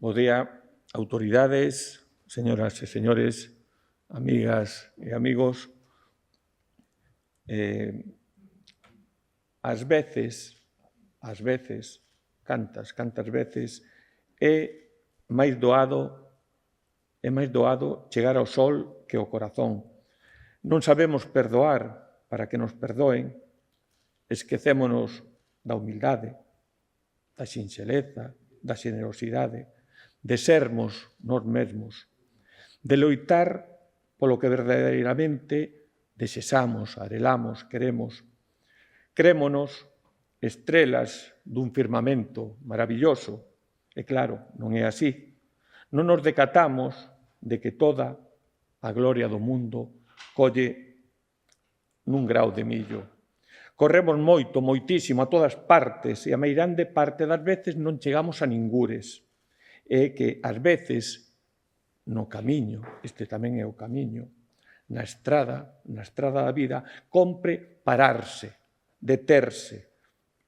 Bo día, autoridades, señoras e señores, amigas e amigos. Ás veces, cantas veces, é máis doado chegar ao sol que ao corazón. Non sabemos perdoar para que nos perdoen, esquecémonos da humildade, da sinxeleza, da xenerosidade, de sermos nós mesmos, de loitar polo que verdadeiramente desexamos, arelamos, queremos. Crémonos estrelas dun firmamento maravilloso, e claro, non é así. Non nos decatamos de que toda a gloria do mundo colle nun grao de millo. Corremos moito, moitísimo, a todas partes, e a meirande parte das veces non chegamos a ningures. É que, ás veces, no camiño, este tamén é o camiño, na estrada da vida, compre pararse, deterse,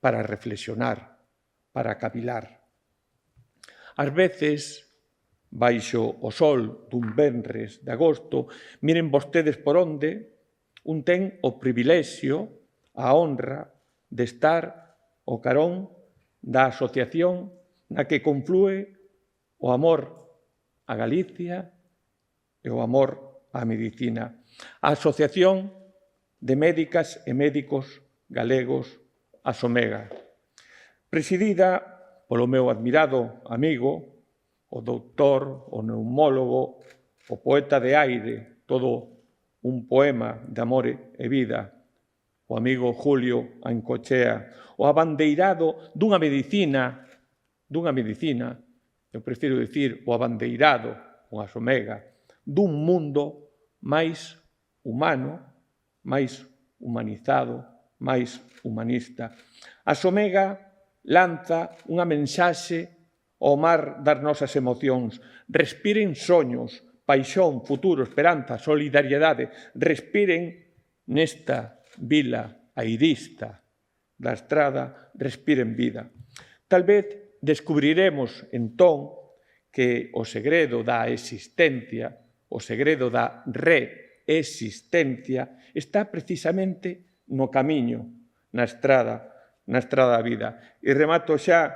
para reflexionar, para cavilar. Ás veces, baixo o sol dun venres de agosto, miren vostedes por onde un ten o privilexio, a honra de estar ao carón da asociación na que conflúe o amor a Galicia e o amor á medicina. A Asociación de Médicas e Médicos Galegos, ASOMEGA, presidida polo meu admirado amigo, o doutor, o neumólogo, o poeta de aire, todo un poema de amor e vida, o amigo Julio Ancochea, o abandeirado dunha medicina, eu prefiro dicir o abandeirado, o ASOMEGA, dun mundo máis humano, máis humanizado, máis humanista. ASOMEGA lanza unha mensaxe ao mar das nosas emocións. Respiren soños, paixón, futuro, esperanza, solidariedade. Respiren nesta vila airista da estrada, respiren vida. Tal vez descubriremos, entón, que o segredo da existencia, o segredo da reexistencia, está precisamente no camiño, na estrada da vida. E remato xa,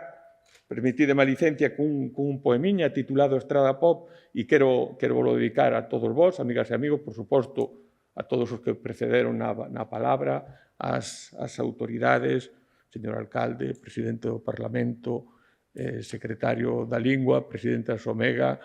permitideme a licencia, cun poemiña titulado Estrada Pop, e quero volo dedicar a todos vós, amigas e amigos, por suposto, a todos os que precederon na palabra, ás autoridades, señor alcalde, presidente do Parlamento, secretario da Lingua, presidente da SOMEGA,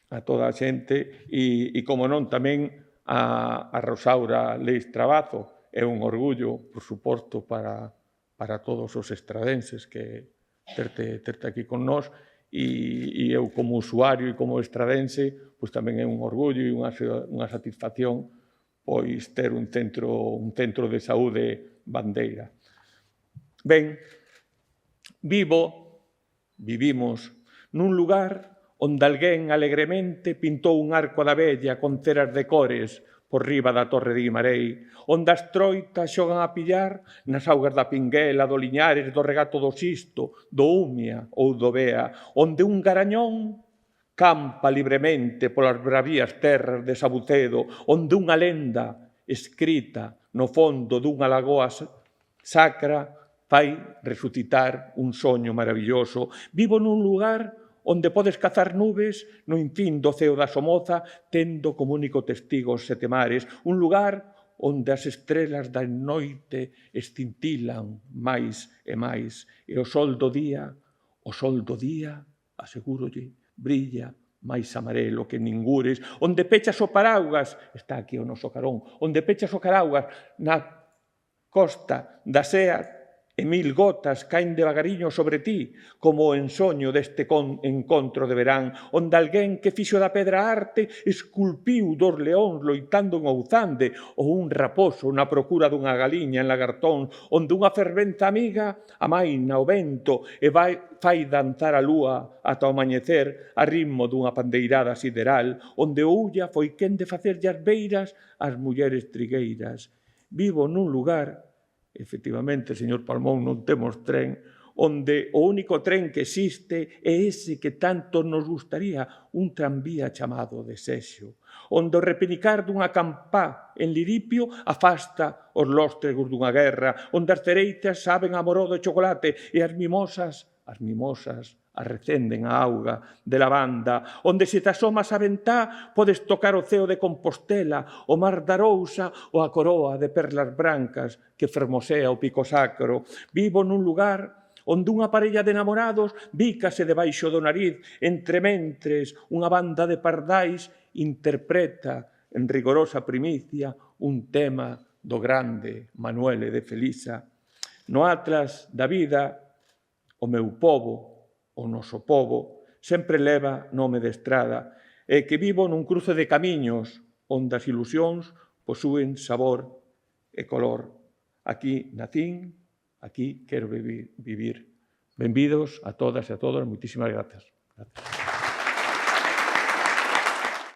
a toda a xente e, como non, tamén a Rosaura Leis Trabazo. É un orgullo, por suposto, para todos os estradenses que terte aquí con nós e eu, como usuario e como estradense, pois tamén é un orgullo e unha satisfacción pois ter un centro de saúde bandeira. Ben, vivimos nun lugar onde alguén alegremente pintou un arco da vella con ceras de cores por riba da Torre de Guimarei, onde as troitas xogan a pillar nas augas da Pinguela, do Liñares, do Regato do Sisto, do Umia ou do Bea, onde un garañón campa libremente polas bravías terras de Sabucedo, onde unha lenda escrita no fondo dunha lagoa sacra fai resucitar un soño maravilloso. Vivo nun lugar onde podes cazar nubes no infín do ceo da Somoza, tendo como único testigo os sete mares. Un lugar onde as estrelas da noite escintilan máis e máis. E o sol do día, asegúrolle, brilla máis amarelo que ningures. Onde pechas o paraugas, está aquí o noso carón, onde pechas o paraugas na costa da Sea, e mil gotas caen devagariño sobre ti, como o ensoño deste encontro de verán, onde alguén que fixo da pedra arte esculpiu dos leóns loitando en Ouzande, ou un raposo na procura dunha galiña en Lagartón, onde unha ferventa amiga amaina o vento e fai danzar a lúa ata o amañecer a ritmo dunha pandeirada sideral, onde o Ulla foi quen de facerlle as beiras ás mulleres trigueiras. Vivo nun lugar, efectivamente, señor Palmón, non temos tren, onde o único tren que existe é ese que tanto nos gustaría, un tranvía chamado desexo, onde o repenicar dunha campá en Liripio afasta os lóstregos dunha guerra, onde as cereitas saben a moró de chocolate e as mimosas arrecenden a auga de lavanda, onde se te asomas a ventá podes tocar o ceo de Compostela, o mar da Arousa ou a coroa de perlas brancas que fermosea o pico sacro. Vivo nun lugar onde unha parella de namorados bícase debaixo do nariz, entre mentres unha banda de pardais interpreta en rigorosa primicia un tema do grande Manuele de Felisa. No atlas da vida, o meu pobo, o noso pobo, sempre leva nome de estrada, e que vivo nun cruce de camiños onde as ilusións posúen sabor e color. Aquí nacín, aquí quero vivir. Benvidos a todas e a todos, moitísimas grazas.